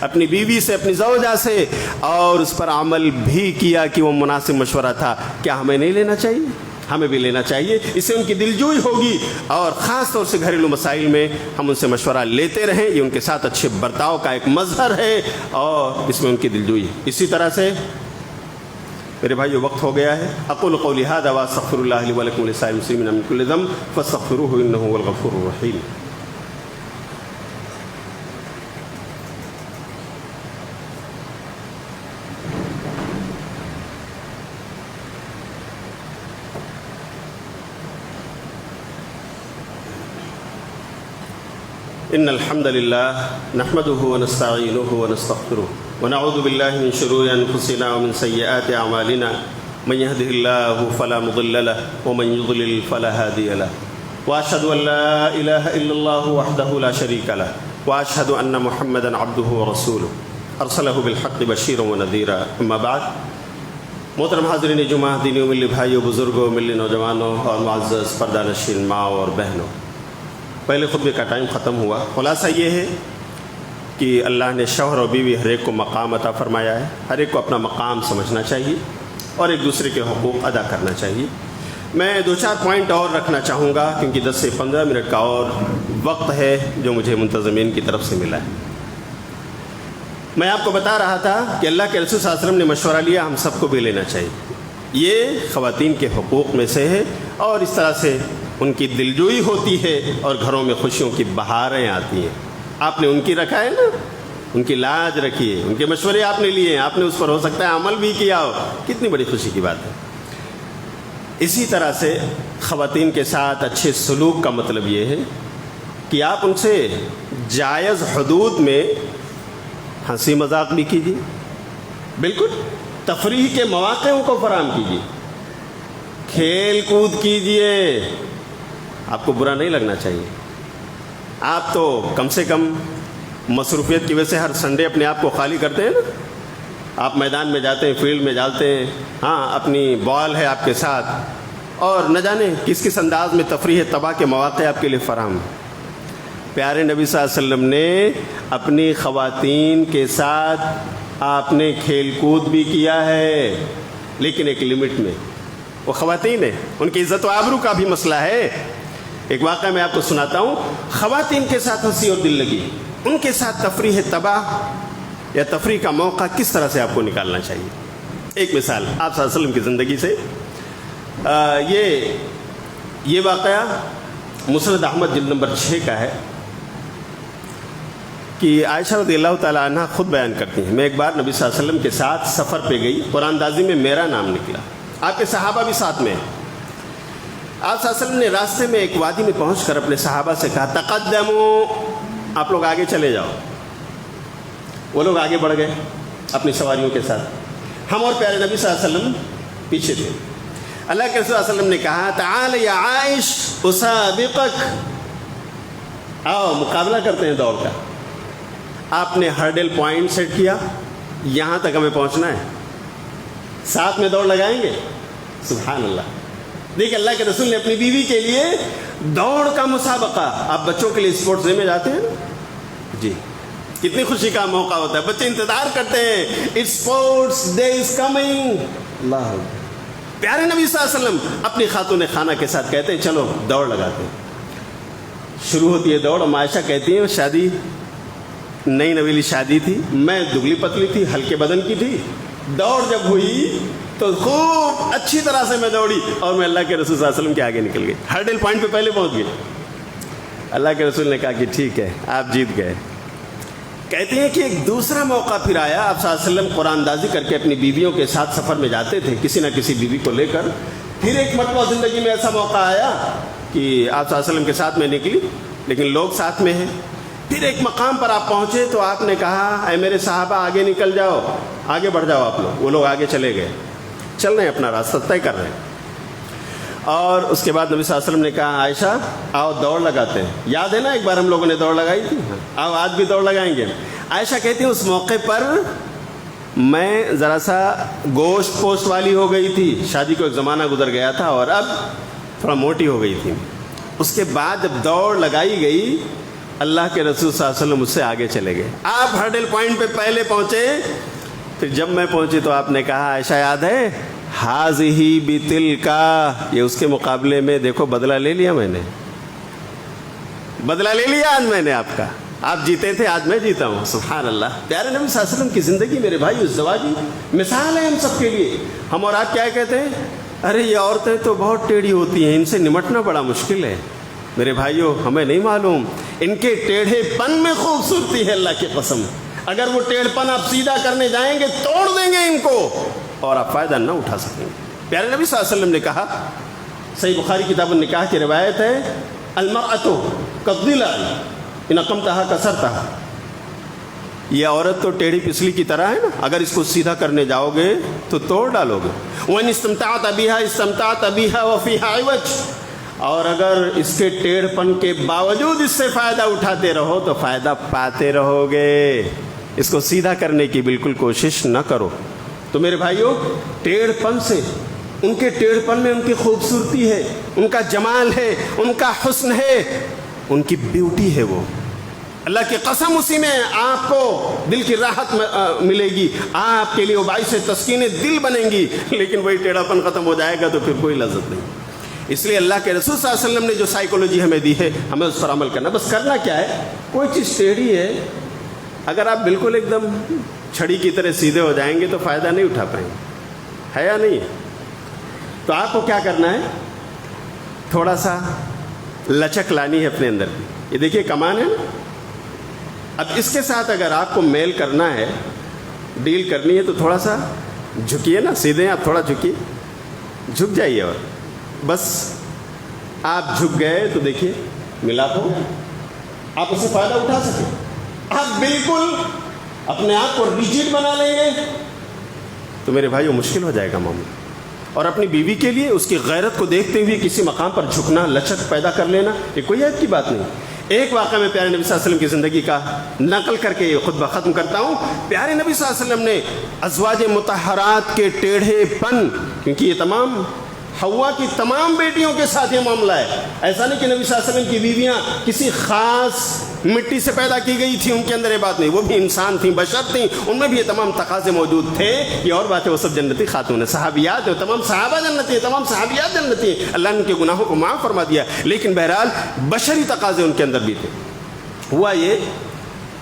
اپنی بیوی سے، اپنی زوجہ سے، اور اس پر عمل بھی کیا کہ وہ مناسب مشورہ تھا۔ کیا ہمیں نہیں لینا چاہیے؟ ہمیں بھی لینا چاہیے، اس سے ان کی دلجوئی ہوگی، اور خاص طور سے گھریلو مسائل میں ہم ان سے مشورہ لیتے رہیں، یہ ان کے ساتھ اچھے برتاؤ کا ایک مظہر ہے، اور اس میں ان کی دلجوئی ہے۔ اسی طرح سے میرے بھائیو وقت ہو گیا ہے۔ اقول قولی ھذا واستغفر اللہ لی ولکم ولسائر المسلمین من کل ذنب فاستغفروہ انہ هو الغفور الرحیم۔ ان الحمد للہ نحمده ونستعینه ونستغفره ونعوذ باللہ من شرور انفسنا ومن سیئات اعمالنا من يهده اللہ فلا مضل له ومن يضلل فلا هادی له واشهد ان لا الہ الا اللہ وحدہ لا شریک له واشهد ان محمدا عبدہ ورسولہ ارسلہ بالحق بشیرا ونذیرا۔ اما بعد، محترم حاضرین جمعہ، دینی و ملی بھائیوں، بزرگوں، ملی نوجوانوں اور معزز پردہ نشین ماں اور بہنوں، پہلے خطبے کا ٹائم ختم ہوا۔ خلاصہ یہ ہے کہ اللہ نے شوہر و بیوی ہر ایک کو مقام عطا فرمایا ہے، ہر ایک کو اپنا مقام سمجھنا چاہیے اور ایک دوسرے کے حقوق ادا کرنا چاہیے۔ میں دو چار پوائنٹ اور رکھنا چاہوں گا کیونکہ 10 سے 15 منٹ کا اور وقت ہے جو مجھے منتظمین کی طرف سے ملا ہے۔ میں آپ کو بتا رہا تھا کہ اللہ کے رسول صلی اللہ علیہ وسلم نے مشورہ لیا، ہم سب کو بھی لینا چاہیے، یہ خواتین کے حقوق میں سے ہے، اور اس طرح سے ان کی دلجوئی ہوتی ہے اور گھروں میں خوشیوں کی بہاریں آتی ہیں۔ آپ نے ان کی رکھا ہے نا، ان کی لاج رکھیے، ان کے مشورے آپ نے لیے ہیں، آپ نے اس پر ہو سکتا ہے عمل بھی کیا ہو، کتنی بڑی خوشی کی بات ہے۔ اسی طرح سے خواتین کے ساتھ اچھے سلوک کا مطلب یہ ہے کہ آپ ان سے جائز حدود میں ہنسی مذاق بھی کیجیے، بالکل تفریح کے مواقع کو فراہم کیجیے، کھیل کود کیجیے، آپ کو برا نہیں لگنا چاہیے۔ آپ تو کم سے کم مصروفیت کی وجہ سے ہر سنڈے اپنے آپ کو خالی کرتے ہیں نا، آپ میدان میں جاتے ہیں، فیلڈ میں جاتے ہیں، ہاں اپنی بال ہے آپ کے ساتھ، اور نہ جانے کس کس انداز میں تفریح تباہ کے مواقع آپ کے لیے فراہم۔ پیارے نبی صلی اللہ علیہ وسلم نے اپنی خواتین کے ساتھ آپ نے کھیل کود بھی کیا ہے، لیکن ایک لمٹ میں۔ وہ خواتین ہیں، ان کی عزت و آبرو کا بھی مسئلہ ہے۔ ایک واقعہ میں آپ کو سناتا ہوں، خواتین کے ساتھ ہنسی اور دل لگی، ان کے ساتھ تفریح تباہ یا تفریح کا موقع کس طرح سے آپ کو نکالنا چاہیے۔ ایک مثال آپ صلی اللہ علیہ وسلم کی زندگی سے، یہ واقعہ مسند احمد جلد نمبر 6 کا ہے کہ عائشہ رضی اللہ تعالیٰ عنہ خود بیان کرتی ہیں، میں ایک بار نبی صلی اللہ علیہ وسلم کے ساتھ سفر پہ گئی، قرآن اندازی میں میرا نام نکلا، آپ کے صحابہ بھی ساتھ میں ہیں۔ آپ صلی اللہ علیہ وسلم نے راستے میں ایک وادی میں پہنچ کر اپنے صحابہ سے کہا تقدموا، آپ لوگ آگے چلے جاؤ۔ وہ لوگ آگے بڑھ گئے اپنی سواریوں کے ساتھ، ہم اور پیارے نبی صلی اللہ علیہ وسلم پیچھے تھے۔ اللہ کے رسول صلی اللہ علیہ وسلم نے کہا تعال یا عائش اسابقک، آؤ مقابلہ کرتے ہیں دوڑ کا۔ آپ نے ہرڈل پوائنٹ سیٹ کیا، یہاں تک ہمیں پہنچنا ہے، ساتھ میں دوڑ لگائیں گے؟ سبحان اللہ۔ دیکھیں اللہ کے رسول نے اپنی بیوی کے لیے دوڑ کا مسابقہ، آپ بچوں کے لیے اسپورٹس ڈے میں جاتے ہیں نا جی، کتنی خوشی کا موقع ہوتا ہے، بچے انتظار کرتے ہیں، اسپورٹس ڈے از کمنگ۔ اللہ پیارے نبی صلی اللہ علیہ وسلم اپنی خاتون خانہ کے ساتھ کہتے ہیں چلو دوڑ لگاتے ہیں۔ شروع ہوتی ہے دوڑ، عائشہ کہتی ہیں شادی نئی نویلی شادی تھی، میں دبلی پتلی تھی، ہلکے بدن کی تھی، دوڑ جب ہوئی تو خوب اچھی طرح سے میں دوڑی اور میں اللہ کے رسول صلی اللہ علیہ وسلم کے آگے نکل گئی، ہرڈل پوائنٹ پہ پہلے پہنچ گئی۔ اللہ کے رسول نے کہا کہ ٹھیک ہے آپ جیت گئے۔ کہتے ہیں کہ ایک دوسرا موقع پھر آیا، آپ صلی اللہ علیہ وسلم قرآن اندازی کر کے اپنی بیویوں کے ساتھ سفر میں جاتے تھے، کسی نہ کسی بیوی کو لے کر۔ پھر ایک مرتبہ زندگی میں ایسا موقع آیا کہ آپ صلی اللہ علیہ وسلم کے ساتھ میں نکلی لیکن لوگ ساتھ میں ہیں۔ پھر ایک مقام پر آپ پہنچے تو آپ نے کہا اے میرے صحابہ آگے نکل جاؤ، آگے بڑھ جاؤ آپ لوگ۔ وہ لوگ آگے چلے گئے، چل رہے ہیں اپنا راستہ طے کر رہے ہیں۔ اور اس کے بعد نبی صلی اللہ علیہ وسلم نے کہا عائشہ آؤ دوڑ لگاتے ہیں، یاد ہے نا ایک بار ہم لوگوں نے دوڑ لگائی تھی، آؤ آج بھی دوڑ لگائیں گے۔ عائشہ کہتی ہیں اس موقع پر میں ذرا سا گوشت پوشت والی ہو گئی تھی، شادی کو ایک زمانہ گزر گیا تھا اور اب تھوڑا موٹی ہو گئی تھی۔ اس کے بعد جب دوڑ لگائی گئی اللہ کے رسول صلی اللہ علیہ وسلم مجھ سے آگے چلے گئے، آپ ہرڈل پوائنٹ پہ پہلے پہنچے۔ پھر جب میں پہنچی تو آپ نے کہا عائشہ یاد ہے حاذہ بتلکا، یہ اس کے مقابلے میں دیکھو بدلہ لے لیا میں نے، بدلہ لے لیا آج میں نے آپ کا، آپ جیتے تھے آج میں جیتا ہوں۔ سبحان اللہ۔ پیارے نبی صلی اللہ علیہ وسلم کی زندگی میرے بھائی ازدواجی مثال ہے ہم سب کے لیے۔ ہم اور آپ کیا کہتے ہیں، ارے یہ عورتیں تو بہت ٹیڑھی ہوتی ہیں، ان سے نمٹنا بڑا مشکل ہے۔ میرے بھائیوں ہمیں نہیں معلوم ان کے ٹیڑھے پن میں خوبصورتی ہے، اللہ کی قسم۔ اگر وہ ٹیڑھ پن آپ سیدھا کرنے جائیں گے توڑ دیں گے ان کو اور آپ فائدہ نہ اٹھا سکیں گے۔ پیارے نبی صلی اللہ علیہ وسلم نے کہا، صحیح بخاری کتاب النکاح کی روایت ہے، المرأۃ کالضلع ان اقمتھا کسرتھا، یہ عورت تو ٹیڑھی پسلی کی طرح ہے نا، اگر اس کو سیدھا کرنے جاؤ گے تو توڑ ڈالو گے۔ وَإِنِ اسْتَمْتَعْتَ بِهَا اسْتَمْتَعْتَ بِهَا وَفِيهَا عِوَجٌ، اور اگر اس کے ٹیڑھ پن کے باوجود اس سے فائدہ اٹھاتے رہو تو فائدہ پاتے رہو گے۔ اس کو سیدھا کرنے کی بالکل کوشش نہ کرو۔ تو میرے بھائیوں ٹیڑھ پن سے، ان کے ٹیڑھ پن میں ان کی خوبصورتی ہے، ان کا جمال ہے، ان کا حسن ہے، ان کی بیوٹی ہے، وہ اللہ کی قسم اسی میں آپ کو دل کی راحت ملے گی، آپ کے لیے وہ باعث تسکین دل بنیں گی۔ لیکن وہی ٹیڑھا پن ختم ہو جائے گا تو پھر کوئی لذت نہیں۔ اس لیے اللہ کے رسول صلی اللہ علیہ وسلم نے جو سائیکولوجی ہمیں دی ہے ہمیں اس پر عمل کرنا۔ بس کرنا کیا ہے، کوئی چیز ٹیڑھی ہے اگر آپ بالکل ایک دم چھڑی کی طرح سیدھے ہو جائیں گے تو فائدہ نہیں اٹھا پائیں گے، ہے یا نہیں؟ تو آپ کو کیا کرنا ہے، تھوڑا سا لچک لانی ہے اپنے اندر۔ یہ دیکھیے کمان ہے نا، اب اس کے ساتھ اگر آپ کو میل کرنا ہے، ڈیل کرنی ہے تو تھوڑا سا جھکیے نا، سیدھے آپ تھوڑا جھکیے، جھک جائیے اور بس آپ جھک گئے تو دیکھیے ملاپ ہو گیا، آپ اس سے فائدہ اٹھا سکیں۔ آپ بالکل اپنے آپ کو ریجڈ بنا لیں گے تو میرے بھائیو مشکل ہو جائے گا معاملہ۔ اور اپنی بیوی کے لیے اس کی غیرت کو دیکھتے ہوئے کسی مقام پر جھکنا، لچک پیدا کر لینا، یہ کوئی عیب کی بات نہیں۔ ایک واقعہ میں پیارے نبی صلی اللہ علیہ وسلم کی زندگی کا نقل کر کے یہ خطبہ ختم کرتا ہوں۔ پیارے نبی صلی اللہ علیہ وسلم نے ازواج مطہرات کے ٹیڑھے پن، کیونکہ یہ تمام حوا کی تمام بیٹیوں کے ساتھ یہ معاملہ ہے، ایسا نہیں کہ نبی صلی اللہ علیہ وسلم کی بیویاں کسی خاص مٹی سے پیدا کی گئی تھی، ان کے اندر یہ بات نہیں، وہ بھی انسان تھیں، بشر تھیں، ان میں بھی یہ تمام تقاضے موجود تھے۔ یہ اور بات ہے وہ سب جنتی خاتون ہیں، صحابیات ہیں، تمام صحابہ جنتی ہیں، تمام صحابیات جنتی ہیں، اللہ نے ان کے گناہوں کو معاف فرما دیا، لیکن بہرحال بشری تقاضے ان کے اندر بھی تھے۔ ہوا یہ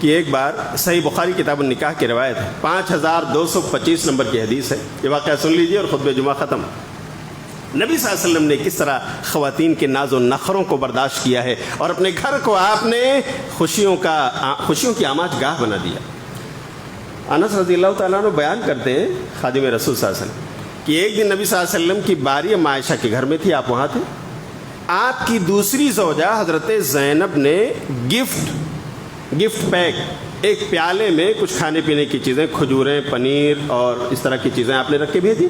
کہ ایک بار صحیح بخاری کتاب النکاح کی روایت ہے، 5225 نمبر کی حدیث ہے، یہ واقعہ سن لیجیے اور خطبہ جمعہ ختم۔ نبی صلی اللہ علیہ وسلم نے کس طرح خواتین کے ناز و نخروں کو برداشت کیا ہے اور اپنے گھر کو آپ نے خوشیوں کی آماج گاہ بنا دیا۔ انس رضی اللہ تعالیٰ عنہ بیان کرتے ہیں، خادم رسول صلی اللہ علیہ وسلم، کہ ایک دن نبی صلی اللہ علیہ وسلم کی باری عائشہ کے گھر میں تھی، آپ وہاں تھے۔ آپ کی دوسری زوجہ حضرت زینب نے گفٹ پیک، ایک پیالے میں کچھ کھانے پینے کی چیزیں، کھجوریں، پنیر اور اس طرح کی چیزیں آپ نے رکھ کے بھیجی،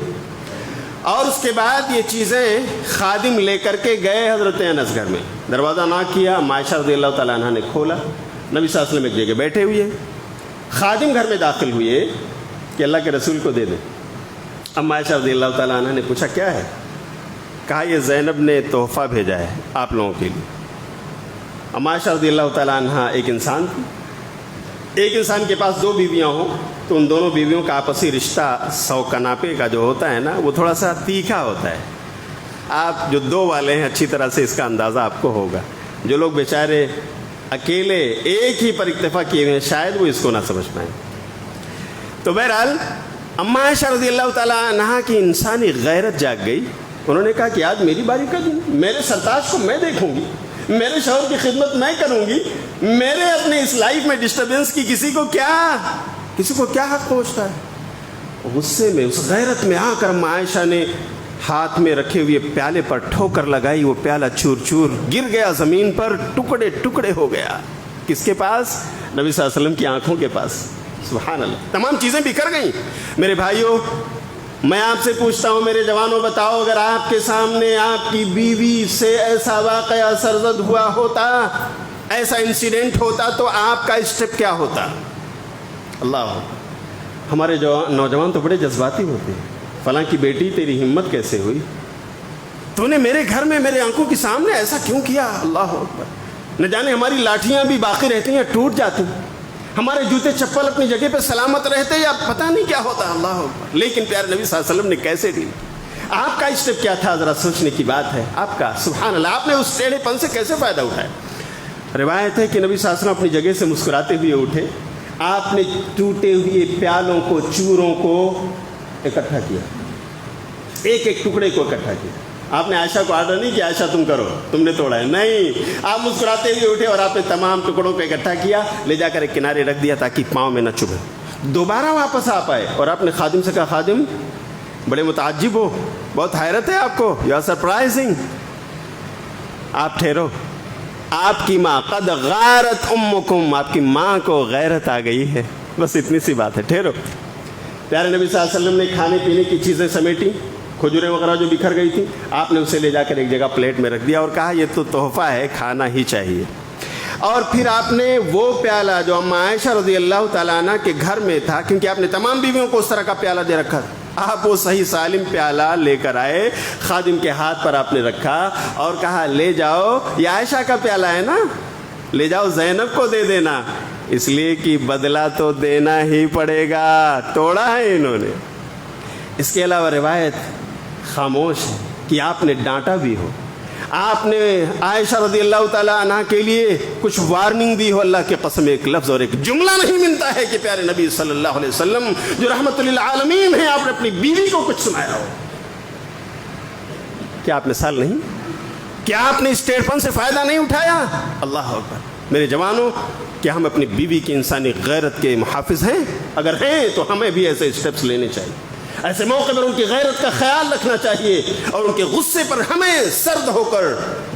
اور اس کے بعد یہ چیزیں خادم لے کر کے گئے حضرت انس گھر میں، دروازہ ناک کیا، عائشہ رضی اللہ تعالیٰ عنہ نے کھولا، نبی صلی اللہ علیہ وسلم ایک جگہ بیٹھے ہوئے ہیں، خادم گھر میں داخل ہوئے کہ اللہ کے رسول کو دے دیں. اما عائشہ رضی اللہ تعالیٰ عنہ نے پوچھا کیا ہے؟ کہا یہ زینب نے تحفہ بھیجا ہے آپ لوگوں کے لیے. اما عائشہ رضی اللہ تعالیٰ عنہ ایک انسان تھی. ایک انسان کے پاس دو بیویاں ہوں تو ان دونوں بیویوں کا آپسی رشتہ 100 کناپے کا جو ہوتا ہے نا وہ تھوڑا سا تیکھا ہوتا ہے. آپ جو دو والے ہیں اچھی طرح سے اس کا اندازہ آپ کو ہوگا. جو لوگ بیچارے اکیلے ایک ہی پر اکتفا کیے ہوئے ہیں شاید وہ اس کو نہ سمجھ پائیں. تو بہرحال اما عائشہ رضی اللہ تعالیٰ عنہ کی انسانی غیرت جاگ گئی. انہوں نے کہا کہ آج میری باری کا دن، میرے سرتاج کو میں دیکھوں گی، میرے شوہر کی خدمت میں کروں گی، میرے اپنے اس لائف میں ڈسٹربنس کی کسی کو کیا حق پہنچتا ہے. غصے میں اس غیرت میں آ کر اما عائشہ نے ہاتھ میں رکھے ہوئے پیالے پر ٹھوکر لگائی. وہ پیالہ چور چور گر گیا زمین پر، ٹکڑے ٹکڑے ہو گیا. کس کے پاس؟ نبی صلی اللہ علیہ وسلم کی آنکھوں کے پاس. سبحان اللہ. تمام چیزیں بکھر گئیں. میرے بھائیوں، میں آپ سے پوچھتا ہوں، میرے جوانوں، بتاؤ اگر آپ کے سامنے آپ کی بیوی سے ایسا واقعہ سرزد ہوا ہوتا، ایسا انسیڈنٹ ہوتا تو آپ کا اسٹیپ کیا ہوتا؟ اللہ، ہمارے نوجوان تو بڑے جذباتی ہوتے ہیں. فلاں کی بیٹی تیری ہمت کیسے ہوئی؟ تو نے میرے گھر میں میرے آنکھوں کے سامنے ایسا کیوں کیا؟ اللہ اکبر. نہ جانے ہماری لاٹھیاں بھی باقی رہتی ہیں، ٹوٹ جاتی، ہمارے جوتے چپل اپنی جگہ پہ سلامت رہتے یا پتہ نہیں کیا ہوتا. اللہ اکبر. لیکن پیارے نبی صلی اللہ علیہ وسلم نے کیسے ڈیل؟ آپ کا اسٹیپ کیا تھا؟ ذرا سوچنے کی بات ہے. آپ کا سبحان اللہ، آپ نے اس ٹیڑھے پن سے کیسے فائدہ اٹھایا؟ روایت ہے کہ نبی صلی اللہ علیہ وسلم اپنی جگہ سے مسکراتے ہوئے اٹھے. آپ نے ٹوٹے ہوئے پیالوں کو، چوروں کو اکٹھا کیا، ایک ایک ٹکڑے کو اکٹھا کیا. آپ نے عائشہ کو آرڈر نہیں کیا عائشہ تم کرو، تم نے توڑا ہے، نہیں. آپ مسکراتے ہوئے اٹھے اور آپ نے تمام ٹکڑوں کو اکٹھا کیا، لے جا کر ایک کنارے رکھ دیا تاکہ پاؤں میں نہ چبھے. دوبارہ واپس آپ آئے اور آپ نے خادم سے کہا خادم بڑے متعجب ہو، بہت حیرت ہے آپ کو، یو آر سرپرائزنگ. آپ ٹھہرو، آپ کی ماں قد غارت امکم، آپ کی ماں کو غیرت آ گئی ہے. بس اتنی سی بات ہے، ٹھہرو. پیارے نبی صلی اللہ علیہ وسلم نے کھانے پینے کی چیزیں سمیٹی، کھجوریں وغیرہ جو بکھر گئی تھی آپ نے اسے لے جا کر ایک جگہ پلیٹ میں رکھ دیا اور کہا یہ تو تحفہ ہے، کھانا ہی چاہیے. اور پھر آپ نے وہ پیالہ جو اما عائشہ رضی اللہ تعالیٰ عنہ کے گھر میں تھا، کیونکہ آپ نے تمام بیویوں کو اس طرح کا پیالہ دے رکھا تھا، آپ وہ صحیح سالم پیالہ لے کر آئے، خادم کے ہاتھ پر آپ نے رکھا اور کہا لے جاؤ، یہ عائشہ کا پیالہ ہے نا، لے جاؤ زینب کو دے دینا، اس لیے کہ بدلہ تو دینا ہی پڑے گا. توڑا ہے انہوں نے. اس کے علاوہ روایت خاموش ہے کہ آپ نے ڈانٹا بھی ہو، آپ نے عائشہ رضی اللہ تعالیٰ عنہ کے لیے کچھ وارننگ دی ہو. اللہ کی قسم ایک لفظ اور ایک جملہ نہیں ملتا ہے کہ پیارے نبی صلی اللہ علیہ وسلم جو رحمت للعالمین ہیں آپ نے اپنی بیوی کو کچھ سنایا ہو. کیا آپ مثال نہیں؟ کیا آپ نے اس ٹیڑھپن سے فائدہ نہیں اٹھایا؟ اللہ اکبر. میرے جوانوں، کیا ہم اپنی بیوی کی انسانی غیرت کے محافظ ہیں؟ اگر ہیں تو ہمیں بھی ایسے اسٹیپس لینے چاہیے. ایسے موقع پر ان کی غیرت کا خیال رکھنا چاہیے اور ان کے غصے پر ہمیں سرد ہو کر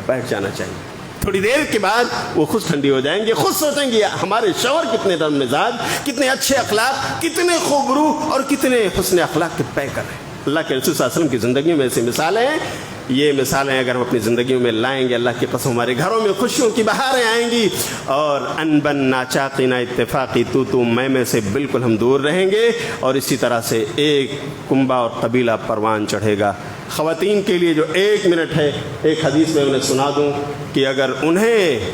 بیٹھ جانا چاہیے. تھوڑی دیر کے بعد وہ خود ٹھنڈی ہو جائیں گے، خود سوچیں گے ہمارے شوہر کتنے نرم مزاج، کتنے اچھے اخلاق، کتنے خوبرو اور کتنے حسن اخلاق کے پیکر ہیں. اللہ کے رسول صلی اللہ علیہ وسلم کی زندگی میں ایسی مثالیں ہیں. یہ مثالیں اگر ہم اپنی زندگیوں میں لائیں گے، اللہ کی قسم ہمارے گھروں میں خوشیوں کی بہاریں آئیں گی اور ان بن ناچاقی نہ اتفاقی تو میں سے بالکل ہم دور رہیں گے اور اسی طرح سے ایک کنبہ اور قبیلہ پروان چڑھے گا. خواتین کے لیے جو 1 منٹ ہے، ایک حدیث میں انہیں سنا دوں کہ اگر انہیں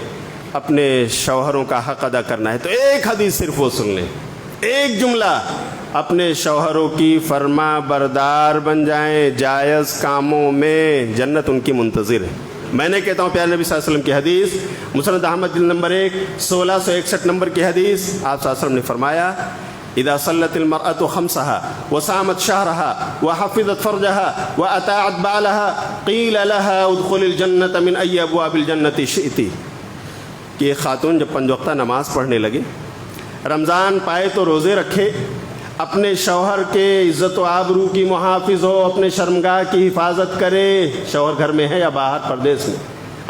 اپنے شوہروں کا حق ادا کرنا ہے تو ایک حدیث صرف وہ سن لیں، ایک جملہ، اپنے شوہروں کی فرما بردار بن جائیں، جائز کاموں میں جنت ان کی منتظر ہے. میں نے کہتا ہوں پیارے نبی صلی اللہ علیہ وسلم کی حدیث، مسند احمد جلد نمبر 1 1661 نمبر کی حدیث، آپ صلی اللہ علیہ وسلم نے فرمایا اذا صلت المرأة خمسها وصامت شهرها وحفظت فرجها وأطاعت بالها قيل لها ادخل الجنة من أي أبواب الجنة شئت. کہ خاتون جب 5 وقتہ نماز پڑھنے لگے، رمضان پائے تو روزے رکھے، اپنے شوہر کے عزت و آبرو کی محافظ ہو، اپنے شرمگاہ کی حفاظت کرے، شوہر گھر میں ہے یا باہر پردیس میں،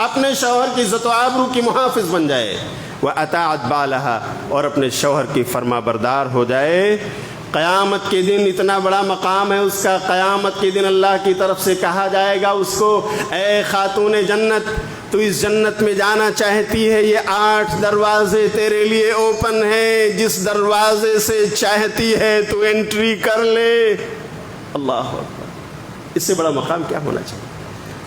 اپنے شوہر کی عزت و آبرو کی محافظ بن جائے، وَأَطَاعَتْ بَالَهَا اور اپنے شوہر کی فرما بردار ہو جائے. قیامت کے دن اتنا بڑا مقام ہے اس کا، قیامت کے دن اللہ کی طرف سے کہا جائے گا اس کو اے خاتون جنت تو اس جنت میں جانا چاہتی ہے، یہ 8 دروازے تیرے لیے اوپن ہیں، جس دروازے سے چاہتی ہے تو انٹری کر لے۔ اللہ اکبر، اس سے بڑا مقام کیا ہونا چاہیے؟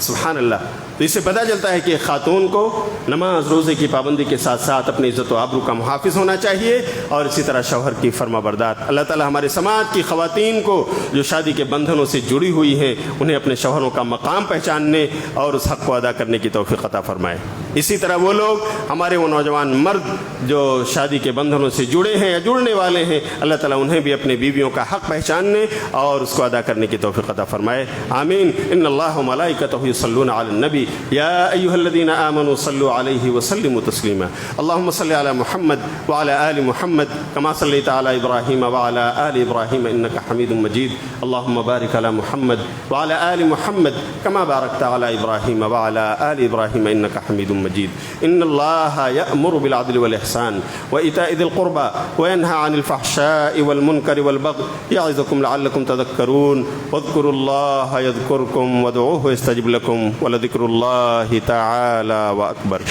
سبحان اللہ۔ تو اس سے پتہ چلتا ہے کہ خاتون کو نماز روزے کی پابندی کے ساتھ ساتھ اپنی عزت و آبرو کا محافظ ہونا چاہیے، اور اسی طرح شوہر کی فرما بردار۔ اللہ تعالی ہمارے سماج کی خواتین کو جو شادی کے بندھنوں سے جڑی ہوئی ہیں انہیں اپنے شوہروں کا مقام پہچاننے اور اس حق کو ادا کرنے کی توفیق عطا فرمائے۔ اسی طرح وہ لوگ ہمارے وہ نوجوان مرد جو شادی کے بندھنوں سے جڑے ہیں یا جڑنے والے ہیں، اللہ تعالیٰ انہیں بھی اپنے بیویوں کا حق پہچاننے اور اس کو ادا کرنے کی توفیق عطا فرمائے۔ آمین۔ ان اللہ و ملائکتہ یصلون علی النبی یا ایھا الذین آمنوا صلوا علیہ وسلموا تسلیما۔ اللہم صل علی محمد وعلی آل محمد کما صلیت علی ابراہیم وعلی آل ابراہیم انک حمید مجید۔ اللہم بارک علی محمد وعلی آل محمد کما بارکت علی ابراہیم وعلی آل ابراہیم انک حمید مجید۔ ان اللہ یأمر بالعدل والإحسان وإیتاء ذی القربى وینہی عن الفحشاء والمنکر والبغی یعظکم لعلکم تذکرون واذکروا اللہ یذکرکم وادعوہ یستجب لکم ولذکر اللہ تعالی و اکبر۔